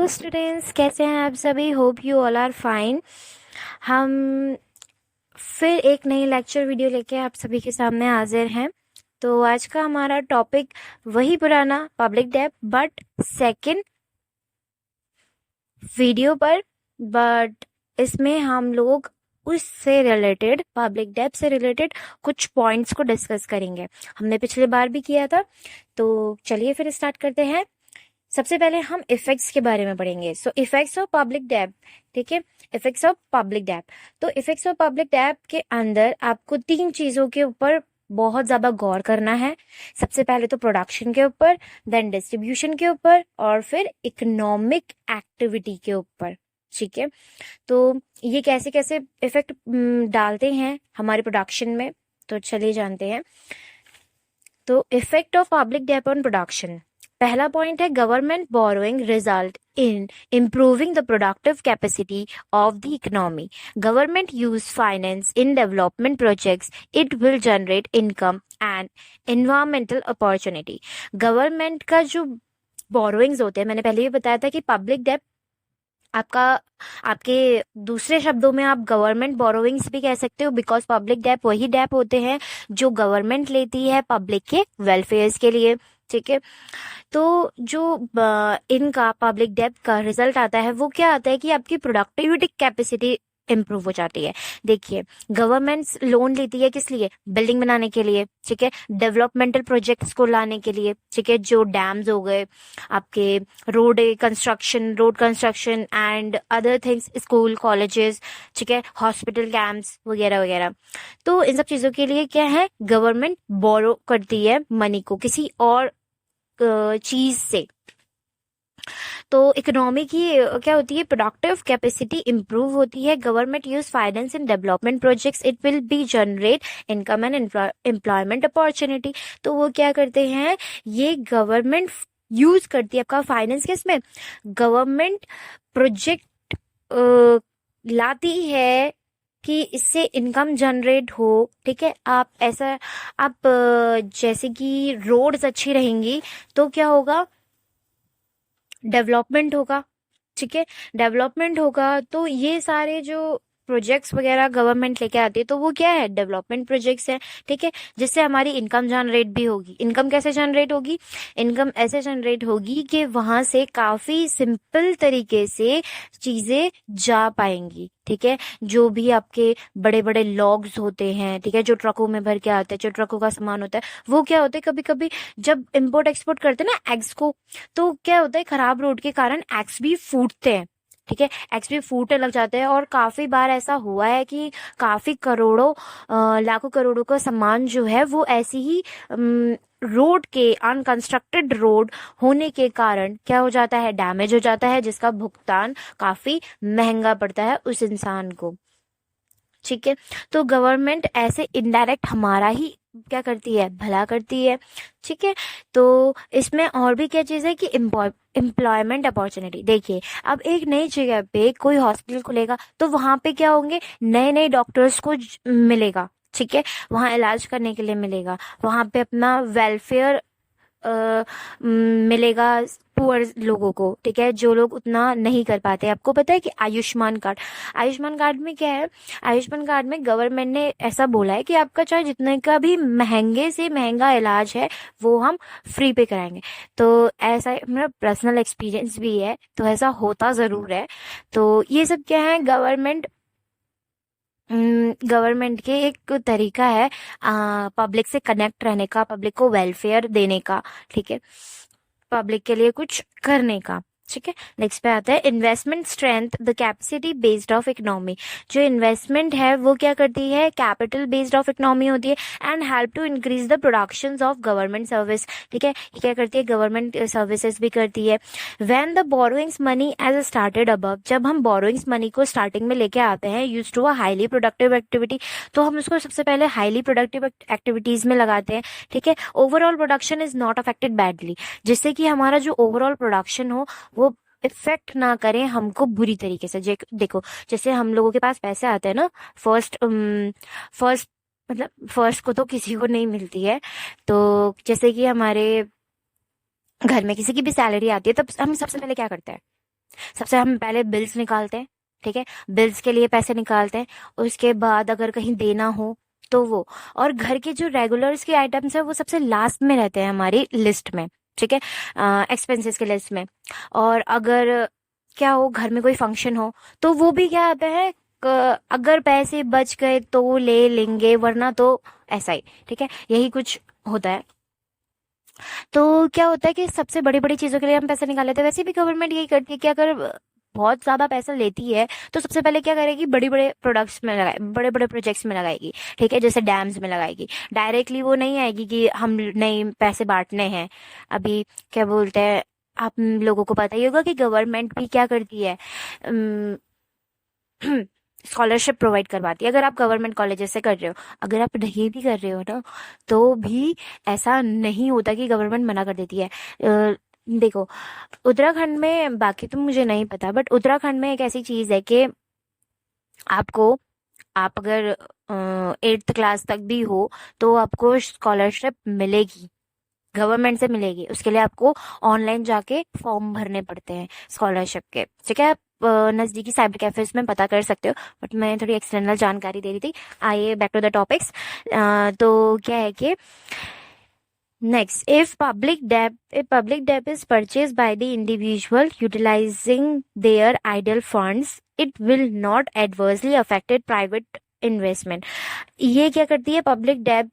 Hello students, कैसे हैं आप सभी। Hope you all are fine. हम फिर एक नई लेक्चर वीडियो लेके आप सभी के सामने हाजिर हैं। तो आज का हमारा टॉपिक वही पुराना public debt, but second video पर। बट इसमें हम लोग उससे रिलेटेड, पब्लिक डेट से रिलेटेड कुछ पॉइंट्स को डिस्कस करेंगे। हमने पिछले बार भी किया था, तो चलिए फिर स्टार्ट करते हैं। सबसे पहले हम इफेक्ट्स के बारे में पढ़ेंगे। सो इफेक्ट्स ऑफ पब्लिक डेट, ठीक है। इफेक्ट्स ऑफ पब्लिक डेट, तो इफेक्ट्स ऑफ पब्लिक डेट के अंदर आपको 3 चीजों के ऊपर बहुत ज्यादा गौर करना है। सबसे पहले तो प्रोडक्शन के ऊपर, देन डिस्ट्रीब्यूशन के ऊपर, और फिर इकोनॉमिक एक्टिविटी के ऊपर, ठीक है। तो ये कैसे कैसे इफेक्ट डालते हैं हमारे प्रोडक्शन में, तो चलिए जानते हैं। तो effect of public debt on production, पहला पॉइंट है government borrowing result in improving the productive capacity of the economy. Government use finance in development projects. It will generate income and environmental opportunity. Government का जो borrowings होते हैं, मैंने पहले भी बताया था कि पब्लिक डेट आपका, आपके दूसरे शब्दों में आप गवर्नमेंट बोरोइंग्स भी कह सकते हो, बिकॉज पब्लिक डेट वही डेट होते हैं जो गवर्नमेंट लेती है पब्लिक के वेलफेयर के लिए, ठीक है। तो जो इनका पब्लिक डेट का रिजल्ट आता है वो क्या आता है कि आपकी प्रोडक्टिविटी कैपेसिटी इम्प्रूव हो जाती है। देखिए, गवर्नमेंट लोन लेती है किस लिए? बिल्डिंग बनाने के लिए, ठीक है। डेवलपमेंटल प्रोजेक्ट्स को लाने के लिए, ठीक है। जो डैम्स हो गए, आपके road construction and other things, school colleges, ठीक है, हॉस्पिटल कैंप्स वगैरह वगैरह। तो इन सब चीजों के लिए क्या है, गवर्नमेंट बोरो करती है मनी को किसी और चीज से। तो इकोनॉमी की क्या होती है, प्रोडक्टिव कैपेसिटी इंप्रूव होती है। Government use finance in development projects, it will be generate income and employment opportunity. तो वो क्या करते हैं, ये गवर्नमेंट यूज करती है आपका फाइनेंस किस में, गवर्नमेंट प्रोजेक्ट लाती है कि इससे इनकम जनरेट हो, ठीक है। आप ऐसा, आप जैसे कि रोड्स अच्छी रहेंगी तो क्या होगा, डेवलपमेंट होगा, ठीक है। डेवलपमेंट होगा तो ये सारे जो प्रोजेक्ट्स वगैरह गवर्नमेंट लेके आती है तो वो क्या है, डेवलपमेंट प्रोजेक्ट्स है, ठीक है। जिससे हमारी इनकम जनरेट भी होगी। इनकम कैसे जनरेट होगी, इनकम ऐसे जनरेट होगी कि वहां से काफी सिंपल तरीके से चीजें जा पाएंगी, ठीक है। जो भी आपके बड़े बड़े लॉग्स होते हैं, ठीक है, जो ट्रकों में भर के आते हैं, जो ट्रकों का सामान होता है, वो क्या होता है, कभी कभी जब इम्पोर्ट एक्सपोर्ट करते हैं ना एग्स को, तो क्या होता है, खराब रोड के कारण एग्स भी फूटते हैं, ठीक है। एग्स भी फूटने लग जाते हैं। और काफी बार ऐसा हुआ है कि काफी करोड़ों लाखों करोड़ों का सामान जो है वो ऐसी ही रोड के, अनकंस्ट्रक्टेड रोड होने के कारण क्या हो जाता है, डैमेज हो जाता है, जिसका भुगतान काफी महंगा पड़ता है उस इंसान को, ठीक है। तो गवर्नमेंट ऐसे इनडायरेक्ट हमारा ही क्या करती है, भला करती है, ठीक है। तो इसमें और भी क्या चीज है कि एम्प्लॉयमेंट अपॉर्चुनिटी। देखिए, अब एक नई जगह पे कोई हॉस्पिटल खुलेगा तो वहां पे क्या होंगे, नए नए डॉक्टर्स को मिलेगा, ठीक है। वहां इलाज करने के लिए मिलेगा, वहां पे अपना वेलफेयर मिलेगा पुअर लोगों को, ठीक है, जो लोग उतना नहीं कर पाते। आपको पता है कि आयुष्मान कार्ड, आयुष्मान कार्ड में क्या है, आयुष्मान कार्ड में गवर्नमेंट ने ऐसा बोला है कि आपका चाहे जितने का भी महंगे से महंगा इलाज है वो हम फ्री पे कराएंगे। तो ऐसा मेरा पर्सनल एक्सपीरियंस भी है, तो ऐसा होता जरूर है। तो ये सब क्या है, गवर्नमेंट के एक तरीका है पब्लिक से कनेक्ट रहने का, पब्लिक को वेलफेयर देने का, ठीक है, पब्लिक के लिए कुछ करने का, ठीक है। नेक्स्ट पे आता है investment strength the capacity based of economy. जो इन्वेस्टमेंट है वो क्या करती है, कैपिटल बेस्ड ऑफ इकोनॉमी होती है, and help to increase the production of government service, ठीक है। ये क्या करती है, गवर्नमेंट सर्विसेज भी करती है। When the borrowings money as started above, जब हम बोरोइंग्स मनी को स्टार्टिंग में लेके आते हैं use to a highly productive activity, तो हम उसको सबसे पहले हाईली प्रोडक्टिव एक्टिविटीज में लगाते हैं, ठीक है। Overall production is not affected badly, जिससे कि हमारा जो ओवरऑल प्रोडक्शन हो वो इफेक्ट ना करें हमको बुरी तरीके से। देखो, जैसे हम लोगों के पास पैसे आते हैं ना, फर्स्ट फर्स्ट मतलब फर्स्ट को तो किसी को नहीं मिलती है। तो जैसे कि हमारे घर में किसी की भी सैलरी आती है, तब हम सबसे पहले क्या करते हैं, सबसे हम पहले बिल्स निकालते हैं, ठीक है, बिल्स के लिए पैसे निकालते हैं। उसके बाद अगर कहीं देना हो तो वो, और घर के जो रेगुलर्स के आइटम्स है वो सबसे लास्ट में रहते हैं हमारी लिस्ट में, ठीक है, एक्सपेंसेस के लिस्ट में। और अगर क्या हो, घर में कोई फंक्शन हो, तो वो भी क्या आता है, अगर पैसे बच गए तो ले लेंगे, वरना तो ऐसा ही, ठीक है, यही कुछ होता है। तो क्या होता है कि सबसे बड़ी बड़ी चीजों के लिए हम पैसे निकाल लेते हैं। वैसे भी गवर्नमेंट यही करती है कि अगर बहुत ज्यादा पैसा लेती है तो सबसे पहले क्या करेगी, बड़ी बड़े प्रोडक्ट्स में लगाए, बड़े बड़े प्रोजेक्ट्स में लगाएगी, ठीक है, जैसे डैम्स में लगाएगी। डायरेक्टली वो नहीं आएगी कि हम नए पैसे बांटने हैं। अभी क्या बोलते हैं, आप लोगों को पता ही होगा कि गवर्नमेंट भी क्या करती है, स्कॉलरशिप प्रोवाइड करवाती है। अगर आप गवर्नमेंट कॉलेजेस से कर रहे हो, अगर आप नहीं भी कर रहे हो ना, तो भी ऐसा नहीं होता कि गवर्नमेंट मना कर देती है। देखो, उत्तराखंड में, बाकी तो मुझे नहीं पता, बट उत्तराखंड में एक ऐसी चीज है कि आपको, आप अगर 8th क्लास तक भी हो तो आपको स्कॉलरशिप मिलेगी, गवर्नमेंट से मिलेगी। उसके लिए आपको ऑनलाइन जाके फॉर्म भरने पड़ते हैं स्कॉलरशिप के, ठीक है। आप नजदीकी साइबर कैफेज में पता कर सकते हो, बट मैं थोड़ी एक्सटर्नल जानकारी दे रही थी। आइए बैक टू द टॉपिक्स। तो क्या है कि next, if public debt is purchased by the individual utilizing their idle funds, it will not adversely affect private investment. ये क्या करती है, पब्लिक डेब्ट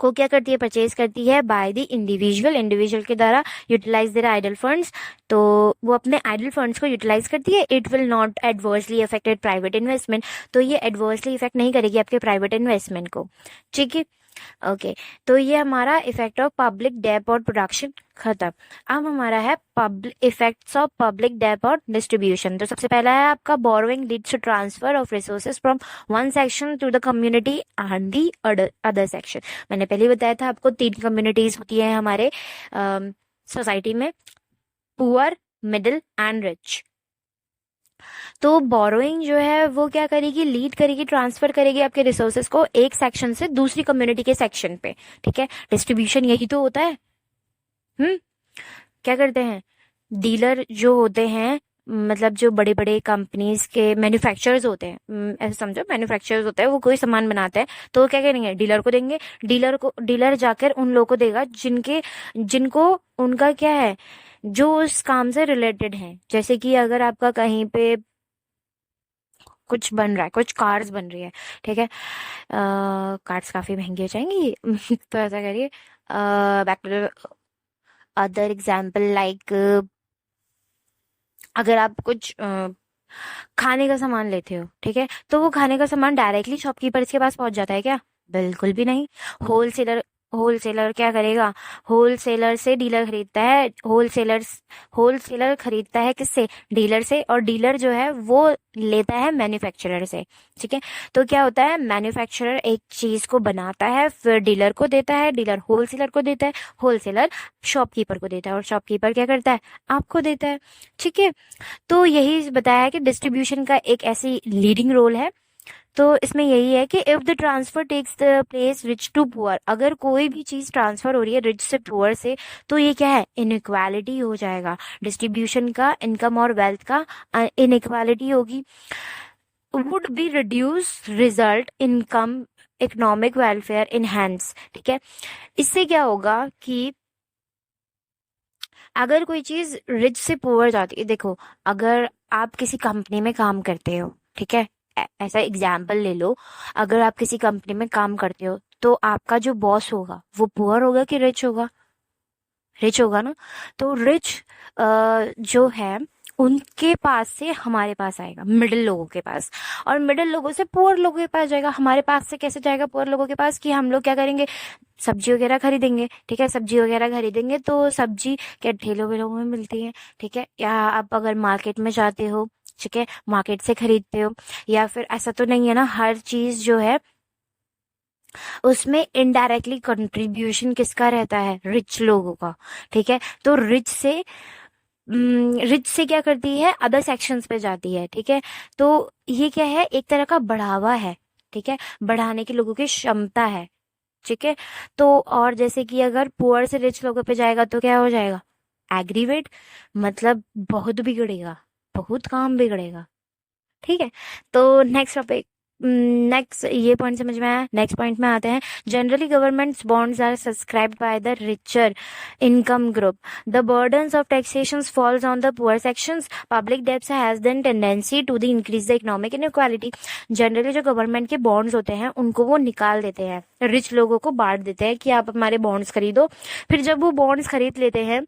को क्या करती है, परचेज करती है बाय द इंडिविजुअल, इंडिविजुअल के द्वारा यूटिलाइज देयर आइडल फंड्स। तो वो अपने आइडल फंड्स को यूटिलाइज करती है। It will not adversely affected private investment, तो ये एडवर्सली इफेक्ट नहीं करेगी आपके प्राइवेट इन्वेस्टमेंट को, ठीक है। ओके, तो ये हमारा इफेक्ट ऑफ पब्लिक डेब्ट और प्रोडक्शन खत्म। अब हमारा है पब्लिक इफेक्ट्स ऑफ पब्लिक डेब्ट और डिस्ट्रीब्यूशन। तो सबसे पहला है आपका borrowing leads to transfer of resources from one section to the community and the other section. मैंने पहले बताया था आपको 3 कम्युनिटीज होती है हमारे सोसाइटी में, पुअर, मिडिल एंड रिच। तो बोरोइंग जो है वो क्या करेगी, लीड करेगी, ट्रांसफर करेगी आपके रिसोर्सेज को एक सेक्शन से दूसरी कम्युनिटी के सेक्शन पे, ठीक है। डिस्ट्रीब्यूशन यही तो होता है। क्या करते हैं, डीलर जो होते हैं, मतलब जो बड़े बड़े कंपनीज के मैन्युफैक्चरर्स होते हैं, ऐसे समझो मैन्युफैक्चरर्स होते हैं, वो कोई सामान बनाते हैं तो वो क्या करेंगे, डीलर को देंगे। डीलर जाकर उन लोगों को देगा जिनको उनका क्या है, जो उस काम से रिलेटेड है। जैसे कि अगर आपका कहीं पे कुछ बन रहा है, कुछ कार्स बन रही है, ठीक है, कार्स काफी महंगी हो जाएंगी तो ऐसा करिए, back to other example, like अगर आप कुछ खाने का सामान लेते हो, ठीक है, तो वो खाने का सामान डायरेक्टली शॉपकीपर्स के पास पहुंच जाता है क्या? बिल्कुल भी नहीं। होलसेलर होलसेलर क्या करेगा, होलसेलर से डीलर खरीदता है, होलसेलर खरीदता है किससे, डीलर से, और डीलर जो है वो लेता है मैन्युफैक्चरर से, ठीक है। तो क्या होता है, मैन्युफैक्चरर एक चीज को बनाता है, फिर डीलर को देता है, डीलर होलसेलर को देता है, होलसेलर शॉपकीपर को देता है, और शॉपकीपर क्या करता है, आपको देता है, ठीक है। तो यही बताया है कि डिस्ट्रीब्यूशन का एक ऐसी लीडिंग रोल है। तो इसमें यही है कि if the transfer takes the place rich to poor, अगर कोई भी चीज ट्रांसफर हो रही है रिच से पुअर से, तो ये क्या है, इनइक्वालिटी हो जाएगा। डिस्ट्रीब्यूशन का, इनकम और वेल्थ का इनइक्वालिटी होगी। Would be reduce, result income economic welfare enhance, ठीक है। इससे क्या होगा कि अगर कोई चीज रिच से पुअर जाती है, देखो अगर आप किसी कंपनी में काम करते हो, ठीक है, ऐसा एग्जाम्पल ले लो, अगर आप किसी कंपनी में काम करते हो तो आपका जो बॉस होगा वो पुअर होगा कि रिच होगा? रिच होगा ना। तो रिच जो है उनके पास से हमारे पास आएगा, मिडिल लोगों के पास, और मिडिल लोगों से पुअर लोगों के पास जाएगा। हमारे पास से कैसे जाएगा पुअर लोगों के पास, कि हम लोग क्या करेंगे, सब्जी वगैरह खरीदेंगे, ठीक है, सब्जी वगैरह खरीदेंगे तो सब्जी क्या ठेलों वेलों में मिलती है, ठीक है, या आप अगर मार्केट में जाते हो, ठीक है, मार्केट से खरीदते हो, या फिर ऐसा तो नहीं है ना, हर चीज जो है उसमें इनडायरेक्टली कंट्रीब्यूशन किसका रहता है, रिच लोगों का, ठीक है। तो रिच से क्या करती है, अदर सेक्शंस पे जाती है, ठीक है। तो ये क्या है, एक तरह का बढ़ावा है, ठीक है, बढ़ाने की लोगों की क्षमता है, ठीक है। तो और जैसे कि अगर पुअर से रिच लोगों पे जाएगा तो क्या हो जाएगा, एग्रीवेट मतलब बहुत बिगड़ेगा, बहुत काम बिगड़ेगा। ठीक है, तो नेक्स्ट टॉपिक, नेक्स्ट ये पॉइंट समझ में आया। नेक्स्ट पॉइंट में आते हैं। Generally governments bonds are subscribed by the richer income group, the burdens of taxation falls on the poor sections, public debts has then tendency to the increase the economic inequality. Generally जो government के bonds होते हैं उनको वो निकाल देते हैं, rich लोगों को बांट देते हैं कि आप हमारे बॉन्ड्स खरीदो। फिर जब वो बॉन्ड्स खरीद लेते हैं,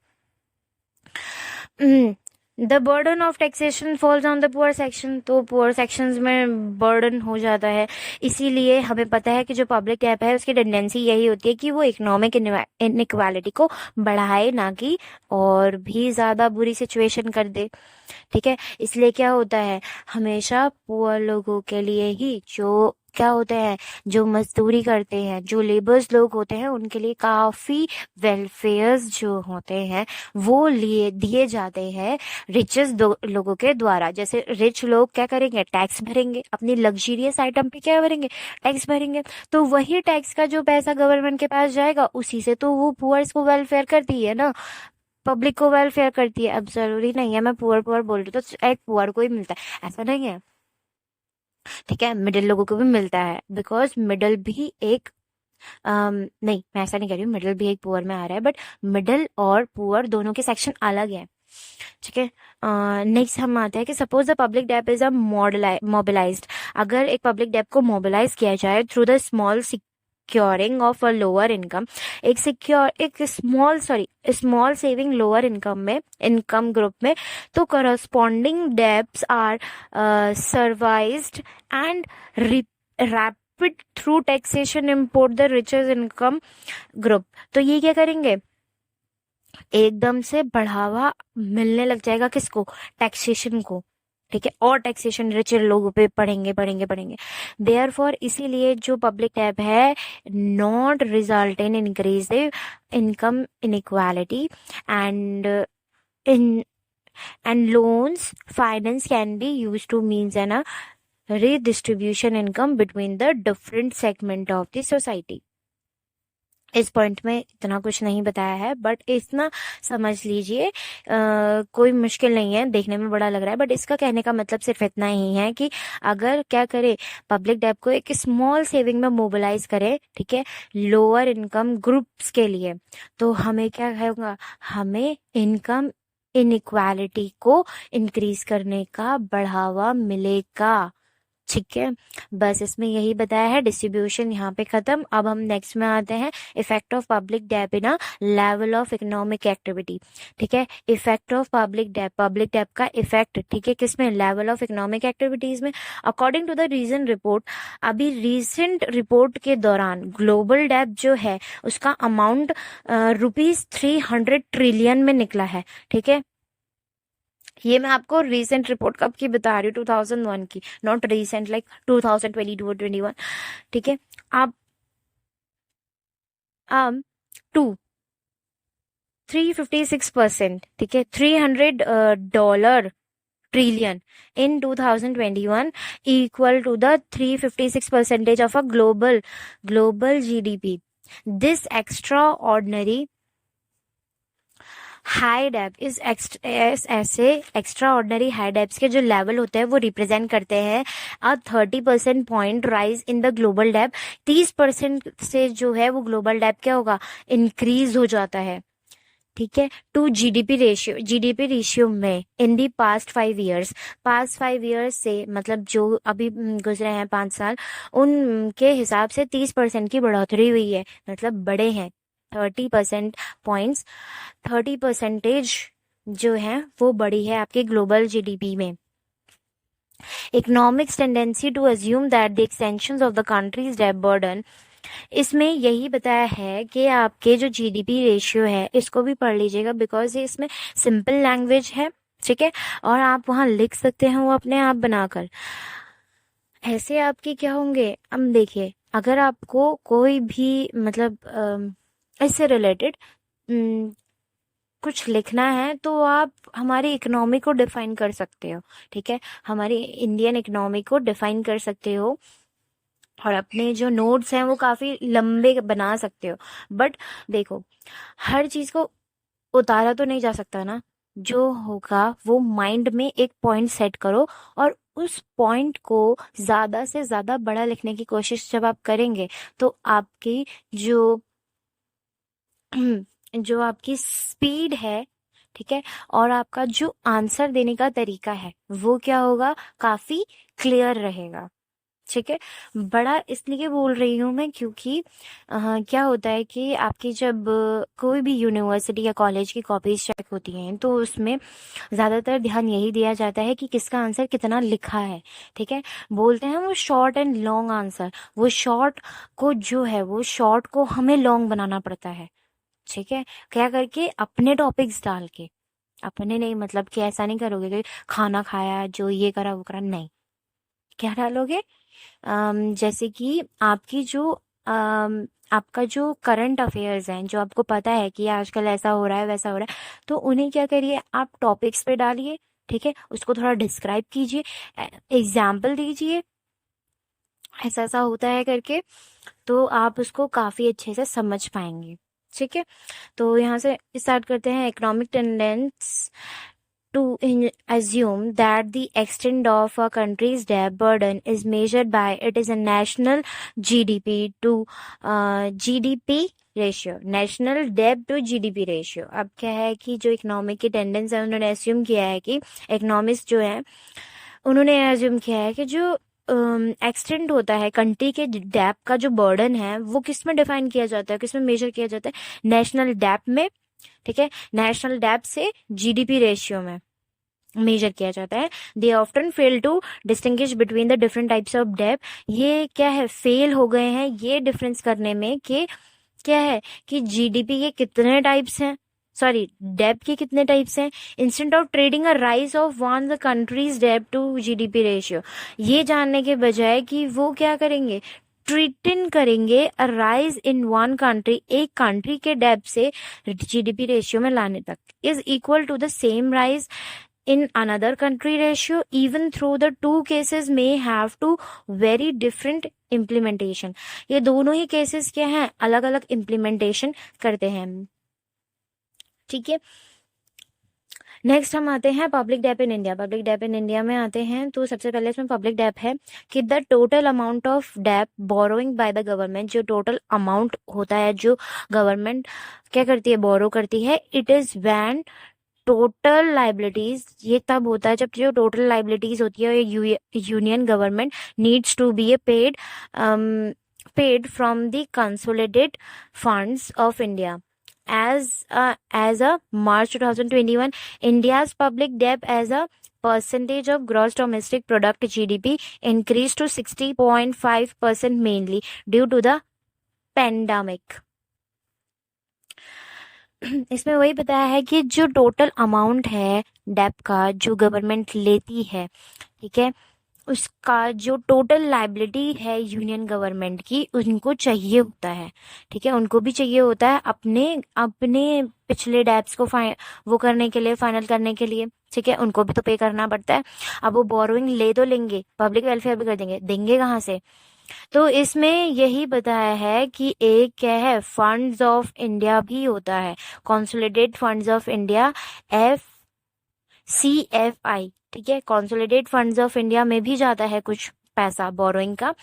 the burden of taxation falls on the poor section, तो पुअर सेक्शंस में बर्डन हो जाता है। इसीलिए हमें पता है कि जो पब्लिक डेब्ट है उसकी टेंडेंसी यही होती है कि वो इकोनॉमिक इनइक्वालिटी को बढ़ाए, ना कि और भी ज्यादा बुरी सिचुएशन कर दे। ठीक है, इसलिए क्या होता है, हमेशा पुअर लोगों के लिए ही, जो क्या होते हैं, जो मजदूरी करते हैं, जो लेबर्स लोग होते हैं, उनके लिए काफी वेलफेयर्स जो होते हैं वो लिए दिए जाते हैं रिचेस लोगों के द्वारा। जैसे रिच लोग क्या करेंगे, टैक्स भरेंगे, अपनी लग्जरियस आइटम पे क्या भरेंगे, टैक्स भरेंगे। तो वही टैक्स का जो पैसा गवर्नमेंट के पास जाएगा, उसी से तो वो पुअर्स को वेलफेयर करती है ना, पब्लिक को वेलफेयर करती है। अब जरूरी नहीं है मैं पुअर पुअर बोल रही हूँ तो एक पुअर को ही मिलता है, ऐसा नहीं है। ठीक है, मिडिल लोगों को भी मिलता है, बिकॉज मिडिल भी एक नहीं, मैं ऐसा नहीं कह रही हूँ, मिडिल भी एक पुअर में आ रहा है, बट मिडिल और पुअर दोनों के सेक्शन अलग है। ठीक है, नेक्स्ट हम आते हैं कि सपोज द पब्लिक डेब्ट इज अ मोबिलाइज्ड, अगर एक पब्लिक डेब्ट को मोबिलाइज किया जाए through the small securing of a lower income, एक small saving lower income group में, तो corresponding debts are serviced and repaid through taxation import the richest income group. तो ये क्या करेंगे, एकदम से बढ़ावा मिलने लग जाएगा किसको, टैक्सेशन को। ठीक है, और टैक्सेशन रिच लोगों पे पढ़ेंगे पढ़ेंगे पढ़ेंगे। देयरफॉर इसीलिए जो पब्लिक टैब है not result in increase the income inequality and in and loans finance can be use to means an redistribution income between the different segment of the society। इस point में इतना कुछ नहीं बताया है, बट इतना समझ लीजिए, कोई मुश्किल नहीं है, देखने में बड़ा लग रहा है, बट इसका कहने का मतलब सिर्फ इतना ही है कि अगर क्या करे, पब्लिक डेब्ट को एक स्मॉल सेविंग में मोबिलाइज करे, ठीक है, लोअर इनकम ग्रुप्स के लिए, तो हमें क्या होगा, हमें इनकम इनइक्वालिटी को इंक्रीज करने का बढ़ावा मिलेगा। ठीक है, बस इसमें यही बताया है। डिस्ट्रीब्यूशन यहाँ पे खत्म। अब हम नेक्स्ट में आते हैं, इफेक्ट ऑफ पब्लिक डेब्ट in level of economic activity. ठीक है, इफेक्ट ऑफ पब्लिक डेब्ट का इफेक्ट, ठीक है, किसमें, लेवल ऑफ इकोनॉमिक एक्टिविटीज में। According to the region report, अभी रिसेंट रिपोर्ट के दौरान ग्लोबल डेब्ट जो है उसका अमाउंट ₹300 ट्रिलियन में निकला है। ठीक है, ये मैं आपको रीसेंट रिपोर्ट कब की बता रही हूँ, 2001 की, नॉट रीसेंट लाइक 2022 और 21। ठीक है, आप टू 356%, ठीक है, $300 trillion in 2021 equal to the 356% of a global GDP। This extraordinary high डेब्ट इस ऐसे एक्स्ट्रा ऑर्डनरी हाई डेब्ट्स के जो लेवल होते हैं वो रिप्रेजेंट करते हैं 30% point rise in the global डेब्ट। 30% से जो है वो ग्लोबल डेब्ट क्या होगा, इंक्रीज हो जाता है। ठीक है, टू जीडीपी रेशियो में इन दी पास्ट 5 ईयर्स से, मतलब जो अभी गुजरे हैं 5 साल, उनके हिसाब से 30% की बढ़ोतरी हुई है, मतलब बड़े हैं 30% पॉइंट्स, 30% जो है वो बड़ी है आपके ग्लोबल जीडीपी में। Economics tendency to assume that the extension of the countries डेब्ट बर्डन, इसमें यही बताया है कि आपके जो जीडीपी रेशियो है इसको भी पढ़ लीजिएगा, बिकॉज ये इसमें सिंपल लैंग्वेज है। ठीक है, और आप वहां लिख सकते हैं वो अपने आप बनाकर। ऐसे आपके क्या होंगे, अब देखिए, अगर आपको कोई भी मतलब इससे रिलेटेड कुछ लिखना है तो आप हमारी इकोनॉमी को डिफाइन कर सकते हो। ठीक है, हमारी इंडियन इकोनॉमी को डिफाइन कर सकते हो और अपने जो नोट्स हैं वो काफी लंबे बना सकते हो। बट देखो, हर चीज को उतारा तो नहीं जा सकता ना। जो होगा वो माइंड में एक पॉइंट सेट करो, और उस पॉइंट को ज्यादा से ज्यादा बड़ा लिखने की कोशिश जब आप करेंगे, तो आपकी जो जो आपकी स्पीड है, ठीक है, और आपका जो आंसर देने का तरीका है वो क्या होगा, काफी क्लियर रहेगा। ठीक है। बड़ा इसलिए बोल रही हूँ मैं क्योंकि क्या होता है कि आपकी जब कोई भी यूनिवर्सिटी या कॉलेज की कॉपीज चेक होती हैं, तो उसमें ज़्यादातर ध्यान यही दिया जाता है कि किसका आंसर कितना लिखा है। ठीक है। बोलते हैं वो शॉर्ट एंड लॉन्ग आंसर, वो शॉर्ट को जो है वो शॉर्ट को हमें लॉन्ग बनाना पड़ता है। ठीक है। क्या करके, अपने टॉपिक्स डाल के, अपने नहीं मतलब कि ऐसा नहीं करोगे कि खाना खाया जो ये करा वो करा, नहीं। क्या डालोगे, जैसे कि आपकी जो आपका जो करंट अफेयर्स हैं, जो आपको पता है कि आजकल ऐसा हो रहा है वैसा हो रहा है, तो उन्हें क्या करिए, आप टॉपिक्स पे डालिए। ठीक है। उसको थोड़ा डिस्क्राइब कीजिए, एग्जाम्पल दीजिए, ऐसा ऐसा होता है करके, तो आप उसको काफी अच्छे से समझ पाएंगे। ठीक है। तो यहाँ से स्टार्ट करते हैं। Economic tendency to assume that the extent of a country's debt burden is measured by its national GDP to GDP ratio, national डेब्ट टू जीडीपी रेशियो। अब क्या है कि जो इकोनॉमिक की टेंडेंस है, उन्होंने एज्यूम किया है कि इकोनॉमिस्ट जो है उन्होंने एज्यूम किया है कि जो एक्सटेंड होता है कंट्री के डेब्ट का जो बर्डन है, वो किस में डिफाइन किया जाता है, किस में मेजर किया जाता है, नेशनल डेब्ट में। ठीक है। नेशनल डेब्ट से जीडीपी रेशियो में मेजर किया जाता है। They often fail to distinguish between the different types of डेब्ट। ये क्या है, फेल हो गए हैं ये डिफरेंस करने में कि क्या है कि जीडीपी के कितने टाइप्स हैं, सॉरी डेब्ट के कितने टाइप्स हैं, instant of trading a rise of one the countries डेब्ट टू जीडीपी रेशियो। ये जानने के बजाय कि वो क्या करेंगे, ट्रीटन करेंगे a rise in one country, एक कंट्री के डेब्ट से जीडीपी रेशियो में लाने तक, is equal to the same rise in another country ratio, even through the two cases may have to very different implementation। ये दोनों ही केसेस क्या हैं, अलग अलग इम्प्लीमेंटेशन करते हैं। ठीक है। नेक्स्ट हम आते हैं public debt in India. Public debt in India में आते हैं तो सबसे पहले इसमें पब्लिक डेप है कि the total amount of debt borrowing by the government, जो टोटल अमाउंट होता है जो गवर्नमेंट क्या करती है, बोरो करती है, it is when total liabilities, ये तब होता है जब जो टोटल लाइबिलिटीज होती है union government needs to be paid paid from the consolidated funds of India. As a March 2021, India's public debt as a percentage of gross domestic product GDP increased to 60.5% mainly due to the pandemic। इसमें वही बताया है कि जो total amount है Depp का जो government लेती है, ठीक है, उसका जो टोटल लाइबिलिटी है यूनियन गवर्नमेंट की, उनको चाहिए होता है। ठीक है। उनको भी चाहिए होता है अपने अपने पिछले डेब्ट्स को वो करने के लिए, फाइनल करने के लिए। ठीक है। उनको भी तो पे करना पड़ता है। अब वो बोरोइंग ले तो लेंगे, पब्लिक वेलफेयर भी कर देंगे, देंगे कहाँ से। तो इसमें यही बताया है कि एक क्या है, फंड्स ऑफ इंडिया भी होता है, consolidated funds of India, FCFI। ठीक है। कंसोलिडेटेड फंड्स ऑफ इंडिया में भी जाता है कुछ पैसा बोरोइंग का।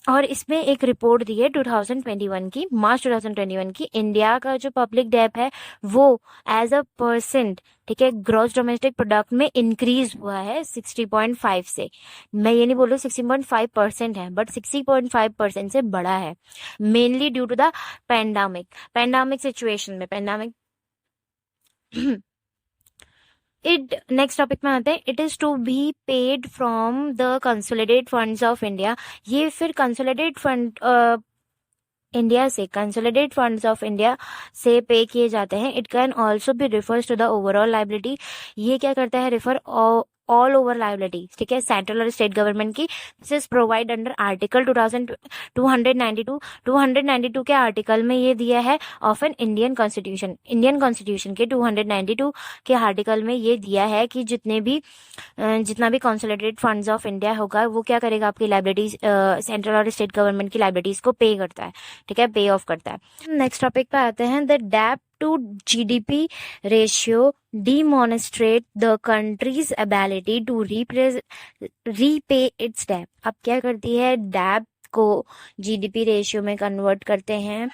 और इसमें एक रिपोर्ट दी है 2021 की, मार्च 2021 की, इंडिया का जो पब्लिक डेप है वो एज अ परसेंट, ठीक है, ग्रॉस डोमेस्टिक प्रोडक्ट में इंक्रीज हुआ है 60.5 से। मैं ये नहीं बोल रही 60.5% है, बट 60.5% से बड़ा है, mainly due to the pandemic situation में, पैंडामिक। नेक्स्ट टॉपिक में आते हैं। It is to be paid from the consolidated funds of India. ये फिर कंसोलिडेटेड फंड इंडिया से, कंसोलिडेटेड फंड्स ऑफ इंडिया से पे किए जाते हैं। It can also be refers to the overall liability. ये क्या करता है, रिफर ऑल ओवर लायबिलिटीज, ठीक है, सेंट्रल और स्टेट गवर्नमेंट की। This is provide under article 292 के आर्टिकल में ये दिया है ऑफ एन इंडियन कॉन्स्टिट्यूशन के 292 के आर्टिकल में ये दिया है कि जितना भी कंसोलिडेटेड फंड्स ऑफ इंडिया होगा वो क्या करेगा, आपकी लाइबिलिटीज, सेंट्रल और स्टेट गवर्नमेंट की लाइबिलिटीज को पे करता है, ठीक है, पे ऑफ करता है। नेक्स्ट टॉपिक पे आते हैं, द डेब्ट to GDP ratio demonstrate the country's ability to repay its debt। अब क्या करती है, डेब्ट को जीडीपी रेशियो में कन्वर्ट करते हैं,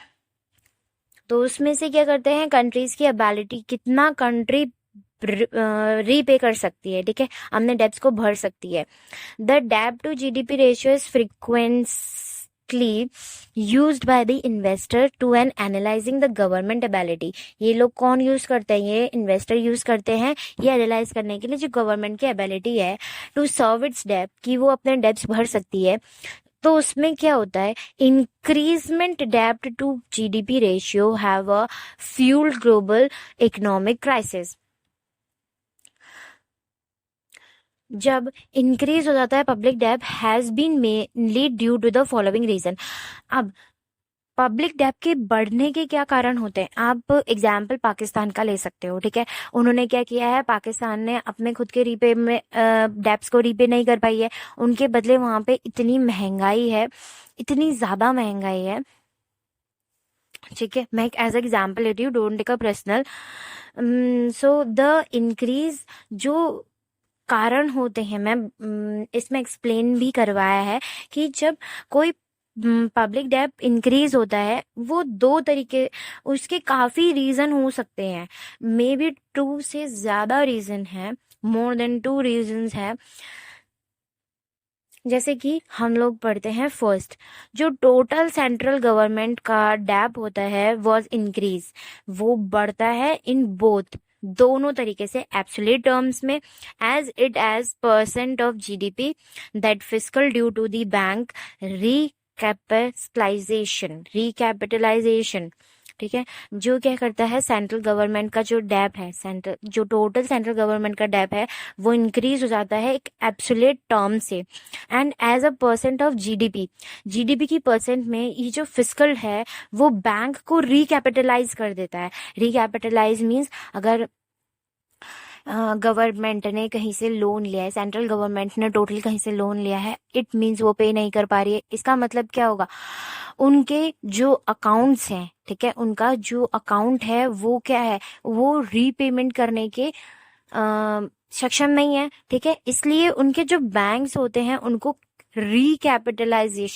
तो उसमें से क्या करते हैं, कंट्रीज की एबिलिटी, कितना कंट्री रीपे कर सकती है, ठीक है, अपने डेब्ट्स को भर सकती है। द डेब्ट to GDP ratio is frequently used by the investor to an analyzing the government ability। ये लोग कौन यूज करते हैं, ये इन्वेस्टर यूज करते हैं ये एनालाइज करने के लिए जो गवर्नमेंट की एबिलिटी है टू सर्व इट्स डेब्ट, कि वो अपने डेब्ट्स भर सकती है। तो उसमें क्या होता है, इंक्रीजमेंट डेब्ट to GDP ratio have a fueled global economic crisis. जब इंक्रीज हो जाता है पब्लिक डेब्ट has been mainly due to the following reason. अब पब्लिक डेब्ट के बढ़ने के क्या कारण होते हैं, आप एग्जाम्पल पाकिस्तान का ले सकते हो, ठीक है। उन्होंने क्या किया है, पाकिस्तान ने अपने खुद के रीपे में डेब्ट्स को रीपे नहीं कर पाई है, उनके बदले वहां पे इतनी महंगाई है, इतनी ज्यादा महंगाई है, ठीक है। मैं एक एज एग्जाम्पल लेती हूँ, don't take a personal. So the increase जो कारण होते हैं, मैं इसमें एक्सप्लेन भी करवाया है कि जब कोई पब्लिक डेब्ट इंक्रीज होता है वो दो तरीके, उसके काफी रीजन हो सकते हैं, मे बी 2 से ज्यादा रीजन है, मोर देन 2 रीजंस है। जैसे कि हम लोग पढ़ते हैं, फर्स्ट जो टोटल सेंट्रल गवर्नमेंट का डेब्ट होता है वॉज इंक्रीज, वो बढ़ता है इन बोथ, दोनों तरीके से, एब्सोल्यूट टर्म्स में as it as percent of GDP, that fiscal due to the bank recapitalization, ठीक है। जो क्या करता है, सेंट्रल गवर्नमेंट का जो डेब्ट है, जो टोटल सेंट्रल गवर्नमेंट का डेब्ट है वो इंक्रीज हो जाता है एक एब्सोल्यूट टर्म से, and as a percent of GDP की परसेंट में ये जो फिस्कल है वो बैंक को रिकैपिटलाइज कर देता है। रिकैपिटलाइज मीन्स अगर गवर्नमेंट ने कहीं से लोन लिया है, सेंट्रल गवर्नमेंट ने टोटल कहीं से लोन लिया है, इट मीन्स वो पे नहीं कर पा रही है, इसका मतलब क्या होगा, उनके जो अकाउंट्स हैं, ठीक है, उनका जो अकाउंट है वो क्या है, वो रीपेमेंट करने के सक्षम नहीं है, ठीक है। इसलिए उनके जो बैंक्स होते हैं उनको रिकैपिटलाइज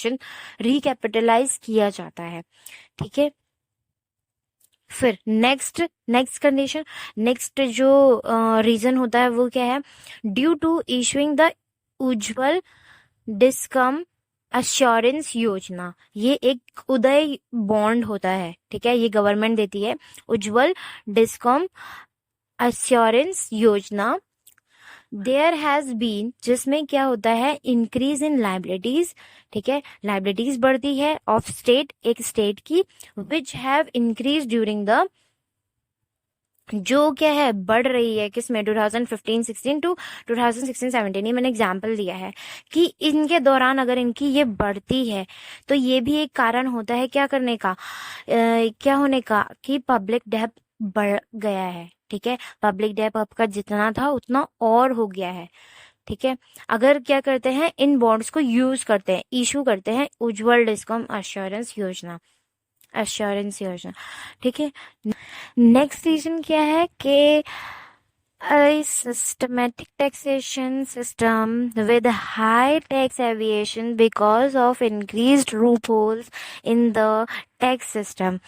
किया जाता है, ठीक है। फिर नेक्स्ट कंडीशन, नेक्स्ट जो रीजन होता है वो क्या है, due to issuing the Ujjwal DISCOM assurance Yojana, ये एक उदय बॉन्ड होता है, ठीक है, ये गवर्नमेंट देती है, उज्जवल डिस्कम अश्योरेंस योजना। देयर हैज बीन, जिसमें क्या होता है, इंक्रीज इन लाइबिलिटीज, ठीक है, लाइबिलिटीज बढ़ती है ऑफ स्टेट, एक स्टेट की, which have increase during the, जो क्या है, बढ़ रही है किसमें, 2015-16 टू 2016-17, ये मैंने एग्जाम्पल दिया है कि इनके दौरान अगर इनकी ये बढ़ती है तो ये भी एक कारण होता है क्या करने का, क्या होने का, कि पब्लिक डेब्ट बढ़ गया है, ठीक है, पब्लिक डेब्ट आपका जितना था उतना और हो गया है, ठीक है। अगर क्या करते हैं, इन बॉन्ड्स को यूज करते हैं, इशू करते हैं उज्जवल डिस्कम अश्योरेंस योजना, ठीक है। नेक्स्ट रीजन क्या है कि a systematic taxation system with high tax evasion because of increased loopholes in the tax system।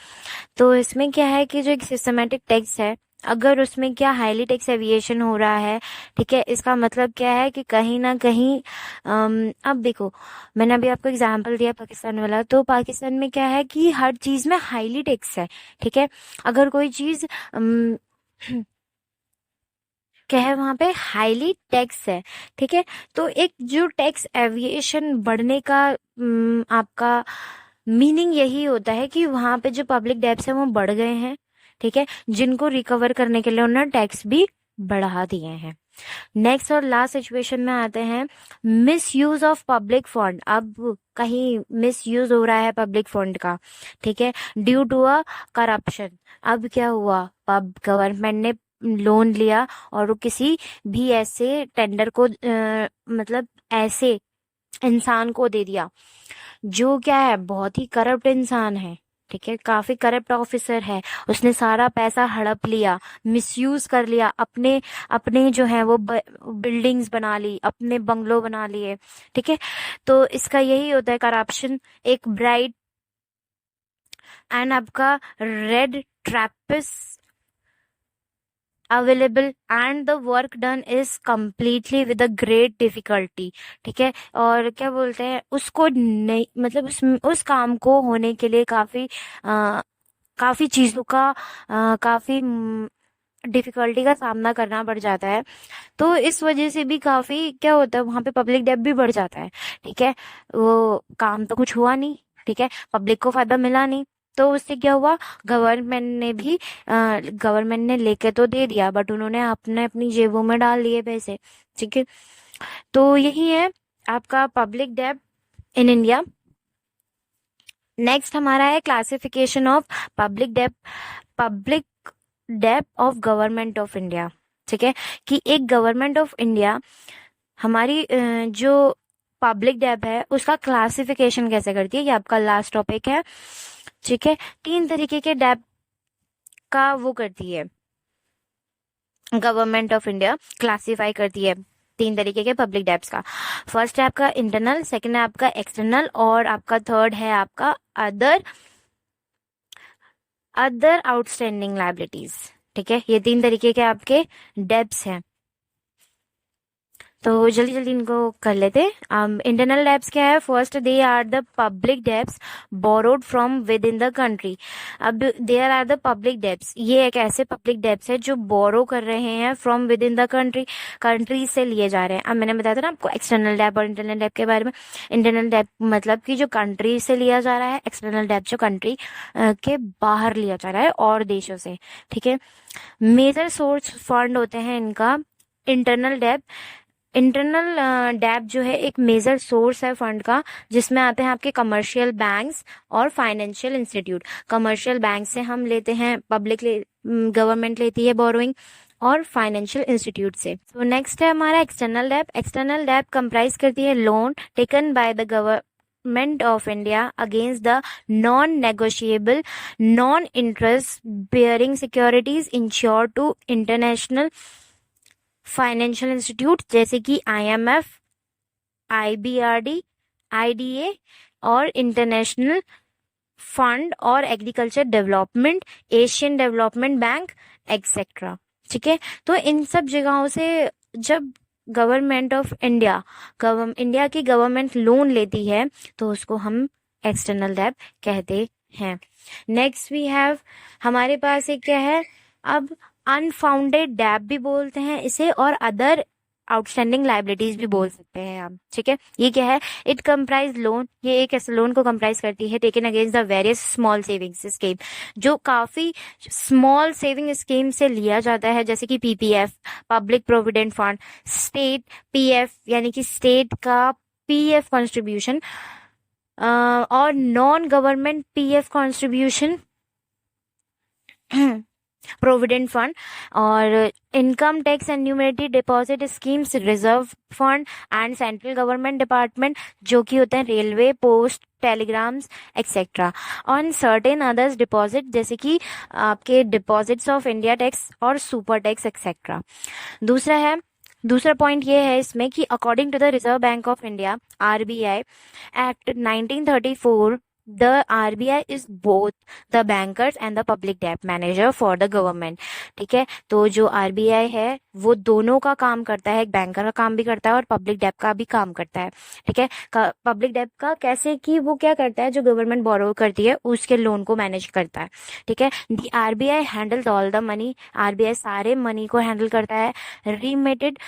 तो इसमें क्या है कि जो एक सिस्टमेटिक टैक्स है, अगर उसमें क्या हाईली टैक्स एविएशन हो रहा है, ठीक है, इसका मतलब क्या है कि कहीं ना कहीं अब देखो, मैंने अभी आपको एग्जांपल दिया पाकिस्तान वाला, तो पाकिस्तान में क्या है कि हर चीज में हाईली टैक्स है, ठीक है। अगर कोई चीज क्या है, वहां पे हाईली टैक्स है, ठीक है, तो एक जो टैक्स एविएशन बढ़ने का आपका मीनिंग यही होता है कि वहां पे जो पब्लिक डेब्ट्स है वो बढ़ गए हैं, ठीक है, जिनको रिकवर करने के लिए उन्होंने टैक्स भी बढ़ा दिए हैं। नेक्स्ट और लास्ट सिचुएशन में आते हैं miss use of public fund. अब कहीं मिस यूज हो रहा है पब्लिक फंड का, ठीक है, ड्यू टू अ करप्शन। अब क्या हुआ, अब गवर्नमेंट ने लोन लिया और वो किसी भी ऐसे टेंडर को मतलब ऐसे इंसान को दे दिया जो क्या है, बहुत ही करप्ट इंसान है, ठीक है, काफी करप्ट ऑफिसर है। उसने सारा पैसा हड़प लिया, मिसयूज कर लिया, अपने अपने जो है वो बिल्डिंग्स बना ली, अपने बंगलो बना लिए, ठीक है। तो इसका यही होता है करप्शन। एक ब्राइट एंड आपका red tapism available and the work done is completely with a great difficulty, ठीक है। और क्या बोलते हैं उसको, नहीं मतलब उस काम को होने के लिए काफी चीजों का काफी डिफिकल्टी का सामना करना पड़ जाता है। तो इस वजह से भी काफी क्या होता है, वहां पे पब्लिक डेब्ट भी बढ़ जाता है, ठीक है। वो काम तो कुछ हुआ नहीं, ठीक है, पब्लिक को फायदा मिला नहीं, तो उससे क्या हुआ, गवर्नमेंट ने लेके तो दे दिया बट उन्होंने अपने अपनी जेबों में डाल लिए पैसे, ठीक है। तो यही है आपका पब्लिक डेब्ट इन इंडिया। नेक्स्ट हमारा है क्लासिफिकेशन ऑफ पब्लिक डेब्ट ऑफ गवर्नमेंट ऑफ इंडिया, ठीक है, कि एक गवर्नमेंट ऑफ इंडिया हमारी जो पब्लिक डेब्ट है उसका क्लासिफिकेशन कैसे करती है, ये आपका लास्ट टॉपिक है, ठीक है। 3 तरीके के डेब्ट का वो करती है गवर्नमेंट ऑफ इंडिया, क्लासिफाई करती है 3 तरीके के पब्लिक डेब्ट्स का। फर्स्ट है आपका इंटरनल, सेकंड है आपका एक्सटर्नल, और आपका थर्ड है आपका अदर आउटस्टैंडिंग लायबिलिटीज, ठीक है। ये 3 तरीके के आपके डेब्ट्स हैं। तो जल्दी जल्दी इनको कर लेते। इंटरनल डेब्ट्स क्या है, first they are the public debts borrowed from within the country. अब there are the public debts, ये एक ऐसे पब्लिक डेब्ट्स है जो बोरो कर रहे हैं from within the country से लिए जा रहे हैं। अब मैंने बताया था ना आपको एक्सटर्नल डेब्ट और इंटरनल डेब्ट के बारे में। इंटरनल डेब्ट मतलब कि जो कंट्री से लिया जा रहा है, एक्सटर्नल डेब्ट जो कंट्री के बाहर लिया जा रहा है और देशों से, ठीक है। मेजर सोर्स फंड होते हैं इनका इंटरनल डेब्ट। इंटरनल डेब्ट जो है एक मेजर सोर्स है फंड का, जिसमें आते हैं आपके कमर्शियल बैंक्स और फाइनेंशियल इंस्टीट्यूट। कमर्शियल बैंक से हम लेते हैं, गवर्नमेंट लेती है बोरोइंग, और फाइनेंशियल इंस्टीट्यूट से। तो नेक्स्ट है हमारा एक्सटर्नल डेब्ट। एक्सटर्नल डेब्ट कंप्राइज करती है loan taken by the government of India against the non negotiable non interest bearing securities insure to international financial institute, जैसे कि IMF, IBRD, IDA और इंटरनेशनल फंड और agriculture development, Asian development bank etcetera, ठीक है। तो इन सब जगहों से जब गवर्नमेंट ऑफ इंडिया की गवर्नमेंट लोन लेती है तो उसको हम एक्सटर्नल डेब्ट कहते हैं। नेक्स्ट वी हैव, हमारे पास एक क्या है, अब अनफाउंडेड डेब्ट भी बोलते हैं इसे, और अदर आउटस्टैंडिंग लाइबिलिटीज भी बोल सकते हैं आप, ठीक है। ये क्या है, इट कंप्राइज लोन, ये एक ऐसे लोन को कंप्राइज करती है taken against the various small savings scheme, जो काफी स्मॉल सेविंग स्कीम से लिया जाता है, जैसे कि PPF, public provident fund, state PF यानी कि स्टेट का PF कॉन्ट्रीब्यूशन, और non government PF contribution provident fund, और income tax annuity deposit schemes, reserve fund and central government department, जो कि होते हैं railway, post, telegrams etcetera, on certain others deposit, जैसे कि आपके डिपॉजिट्स ऑफ इंडिया टैक्स और सुपर टैक्स एक्सेट्रा। दूसरा पॉइंट ये है इसमें कि according to the Reserve Bank of India RBI act 1934, the RBI is both the bankers and the public debt manager for the government, ठीक है। तो जो RBI है वो दोनों का काम करता है, एक बैंकर का काम भी करता है और पब्लिक डेब्ट का भी काम करता है, ठीक है। पब्लिक डेब्ट का कैसे, कि वो क्या करता है, जो गवर्नमेंट बोरो करती है उसके लोन को मैनेज करता है, ठीक है। दी RBI handles all the money, RBI सारे मनी को हैंडल करता है, remitted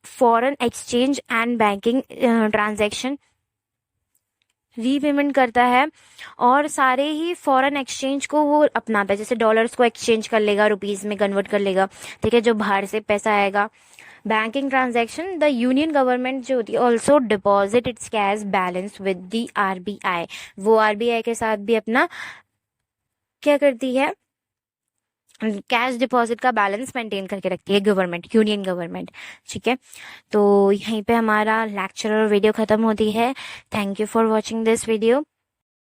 foreign exchange and banking transaction, repayment करता है, और सारे ही फॉरेन एक्सचेंज को वो अपनाता है, जैसे डॉलर्स को एक्सचेंज कर लेगा, रुपीस में कन्वर्ट कर लेगा, ठीक है, जो बाहर से पैसा आएगा banking transaction, the union government जो होती है also deposit it's cash balance with the RBI. वो आरबीआई के साथ भी अपना क्या करती है, कैश डिपॉजिट का बैलेंस मेंटेन करके रखती है गवर्नमेंट, यूनियन गवर्नमेंट। ठीक है, तो यहीं पे हमारा लेक्चर और वीडियो खत्म होती है। Thank you for watching this video.